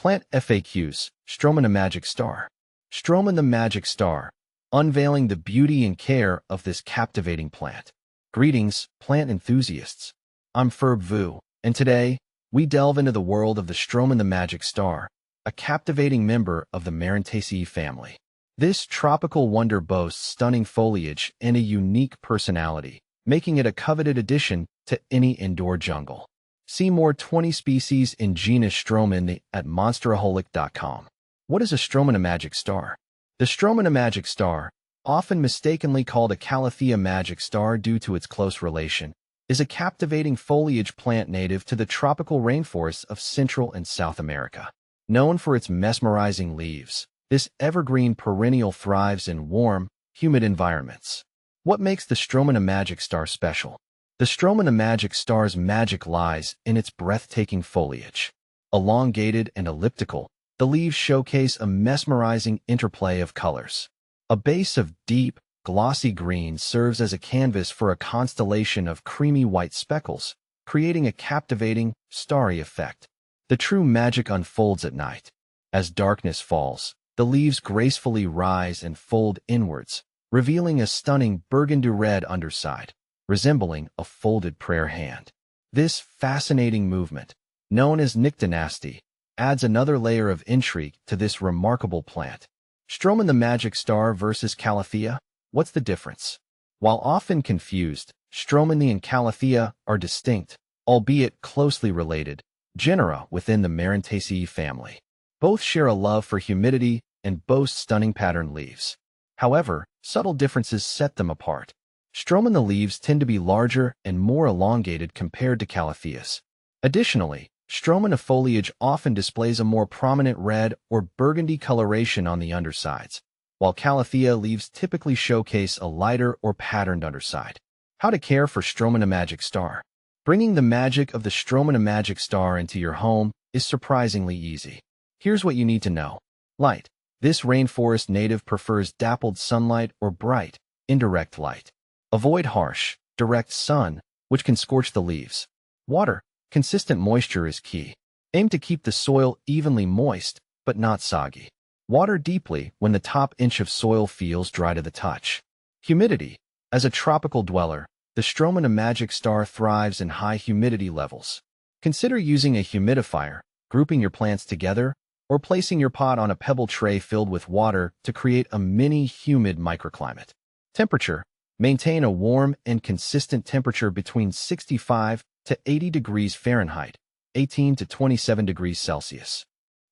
Plant FAQs, Stromanthe Magic Star. Stromanthe Magic Star, unveiling the beauty and care of this captivating plant. Greetings, plant enthusiasts. I'm Ferb Vu, and today, we delve into the world of the Stromanthe Magic Star, a captivating member of the Marantaceae family. This tropical wonder boasts stunning foliage and a unique personality, making it a coveted addition to any indoor jungle. See more 20 species in genus Stromanthe at monsteraholic.com. What is a Stromanthe Magic Star? The Stromanthe Magic Star, often mistakenly called a Calathea magic star due to its close relation, is a captivating foliage plant native to the tropical rainforests of Central and South America. Known for its mesmerizing leaves, this evergreen perennial thrives in warm, humid environments. What makes the Stromanthe Magic Star special? The Stromanthe Magic Star's magic lies in its breathtaking foliage. Elongated and elliptical, the leaves showcase a mesmerizing interplay of colors. A base of deep, glossy green serves as a canvas for a constellation of creamy white speckles, creating a captivating, starry effect. The true magic unfolds at night. As darkness falls, the leaves gracefully rise and fold inwards, revealing a stunning burgundy-red underside, resembling a folded prayer hand. This fascinating movement, known as nyctinasty, adds another layer of intrigue to this remarkable plant. Stromanthe Magic Star versus Calathea? What's the difference? While often confused, Stromanthe and Calathea are distinct, albeit closely related, genera within the Marantaceae family. Both share a love for humidity and boast stunning patterned leaves. However, subtle differences set them apart. Stromanthe leaves tend to be larger and more elongated compared to Calathea's. Additionally, Stromanthe foliage often displays a more prominent red or burgundy coloration on the undersides, while Calathea leaves typically showcase a lighter or patterned underside. How to care for Stromanthe Magic Star? Bringing the magic of the Stromanthe Magic Star into your home is surprisingly easy. Here's what you need to know. Light. This rainforest native prefers dappled sunlight or bright, indirect light. Avoid harsh, direct sun, which can scorch the leaves. Water. Consistent moisture is key. Aim to keep the soil evenly moist, but not soggy. Water deeply when the top inch of soil feels dry to the touch. Humidity. As a tropical dweller, the Stromanthe Magic Star thrives in high humidity levels. Consider using a humidifier, grouping your plants together, or placing your pot on a pebble tray filled with water to create a mini humid microclimate. Temperature. Maintain a warm and consistent temperature between 65 to 80 degrees Fahrenheit, 18 to 27 degrees Celsius.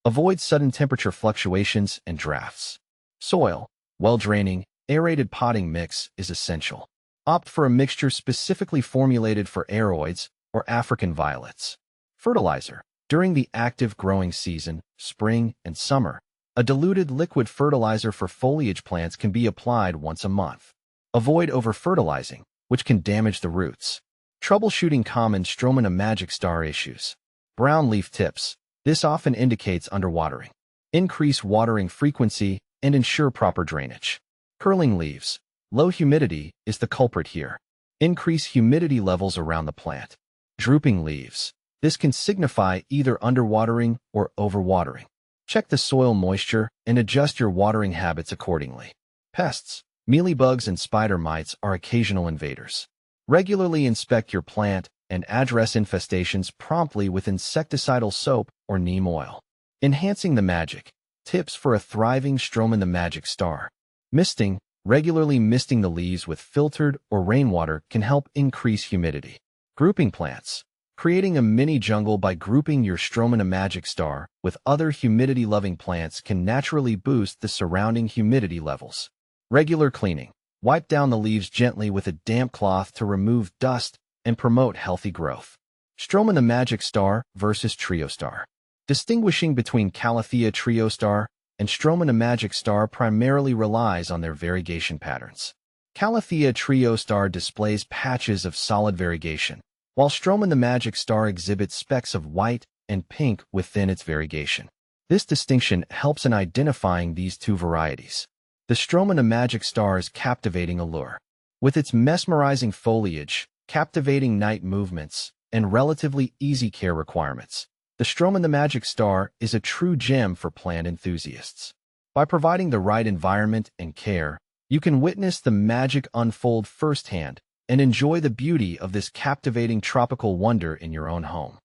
Avoid sudden temperature fluctuations and drafts. Soil. Well-draining, aerated potting mix is essential. Opt for a mixture specifically formulated for aroids or African violets. Fertilizer. During the active growing season, spring and summer, a diluted liquid fertilizer for foliage plants can be applied once a month. Avoid over-fertilizing, which can damage the roots. Troubleshooting common Stromanthe Magic Star issues. Brown leaf tips. This often indicates underwatering. Increase watering frequency and ensure proper drainage. Curling leaves. Low humidity is the culprit here. Increase humidity levels around the plant. Drooping leaves. This can signify either underwatering or overwatering. Check the soil moisture and adjust your watering habits accordingly. Pests. Mealybugs and spider mites are occasional invaders. Regularly inspect your plant and address infestations promptly with insecticidal soap or neem oil. Enhancing the magic. Tips for a thriving Stromanthe Magic Star. Misting. Regularly misting the leaves with filtered or rainwater can help increase humidity. Grouping plants. Creating a mini jungle by grouping your Stromanthe Magic Star with other humidity-loving plants can naturally boost the surrounding humidity levels. Regular cleaning. Wipe down the leaves gently with a damp cloth to remove dust and promote healthy growth. Stromanthe Magic Star versus Triostar. Distinguishing between Calathea Triostar and Stromanthe Magic Star primarily relies on their variegation patterns. Calathea Triostar displays patches of solid variegation, while Stromanthe Magic Star exhibits specks of white and pink within its variegation. This distinction helps in identifying these two varieties. The Stromanthe Magic Star's captivating allure. With its mesmerizing foliage, captivating night movements, and relatively easy care requirements, The Stromanthe Magic Star is a true gem for plant enthusiasts. By providing the right environment and care, you can witness the magic unfold firsthand and enjoy the beauty of this captivating tropical wonder in your own home.